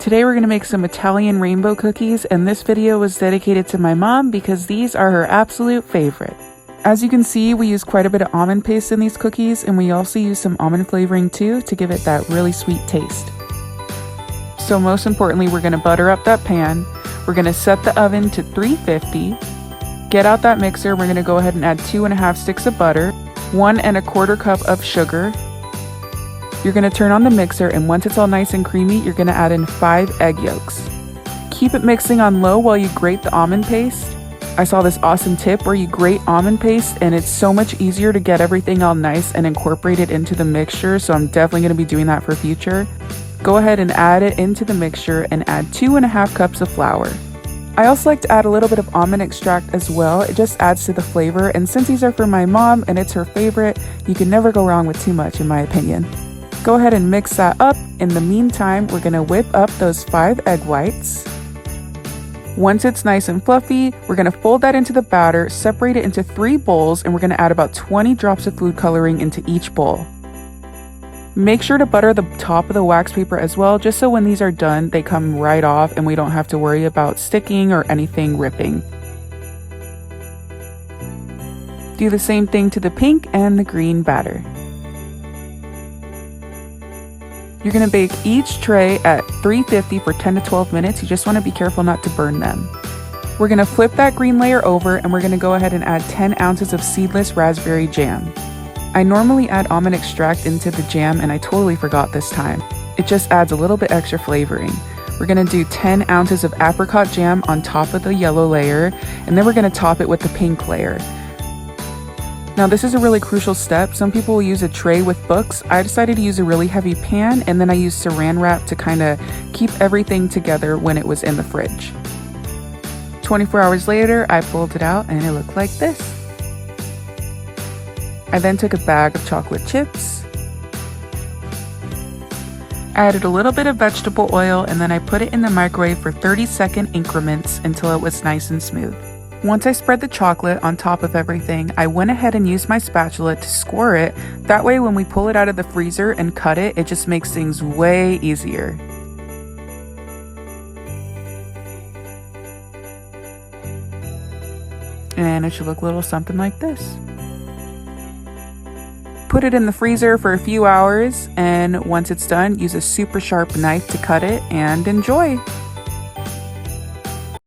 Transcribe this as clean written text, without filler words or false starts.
Today we're going to make some Italian rainbow cookies, and this video was dedicated to my mom because these are her absolute favorite. As you can see, we use quite a bit of almond paste in these cookies, and we also use some almond flavoring too to give it that really sweet taste. So most importantly, we're going to butter up that pan. We're going to set the oven to 350. Get out that mixer. We're going to go ahead and add 2.5 sticks of butter, 1.25 cup of sugar. You're going to turn on the mixer, and once it's all nice and creamy, you're going to add in 5 egg yolks. Keep it mixing on low while you grate the almond paste. I saw this awesome tip where you grate almond paste and it's so much easier to get everything all nice and incorporate it into the mixture, so I'm definitely going to be doing that for future. Go ahead and add it into the mixture and add 2.5 cups of flour. I also like to add a little bit of almond extract as well. It just adds to the flavor, and since these are for my mom and it's her favorite, you can never go wrong with too much in my opinion. Go ahead and mix that up. In the meantime, we're going to whip up those 5 egg whites. Once it's nice and fluffy, we're going to fold that into the batter, separate it into 3 bowls, and we're going to add about 20 drops of food coloring into each bowl. Make sure to butter the top of the wax paper as well, just so when these are done, they come right off and we don't have to worry about sticking or anything ripping. Do the same thing to the pink and the green batter. You're going to bake each tray at 350 for 10 to 12 minutes. You just want to be careful not to burn them. We're going to flip that green layer over, and we're going to go ahead and add 10 ounces of seedless raspberry jam. I normally add almond extract into the jam, and I totally forgot this time. It just adds a little bit extra flavoring. We're going to do 10 ounces of apricot jam on top of the yellow layer, and then we're going to top it with the pink layer. Now this is a really crucial step. Some people will use a tray with books. I decided to use a really heavy pan, and then I used saran wrap to kind of keep everything together when it was in the fridge. 24 hours later, I pulled it out and it looked like this. I then took a bag of chocolate chips, added a little bit of vegetable oil, and then I put it in the microwave for 30-second increments until it was nice and smooth. Once I spread the chocolate on top of everything, I went ahead and used my spatula to score it. That way when we pull it out of the freezer and cut it, it just makes things way easier. And it should look a little something like this. Put it in the freezer for a few hours, and once it's done, use a super sharp knife to cut it and enjoy.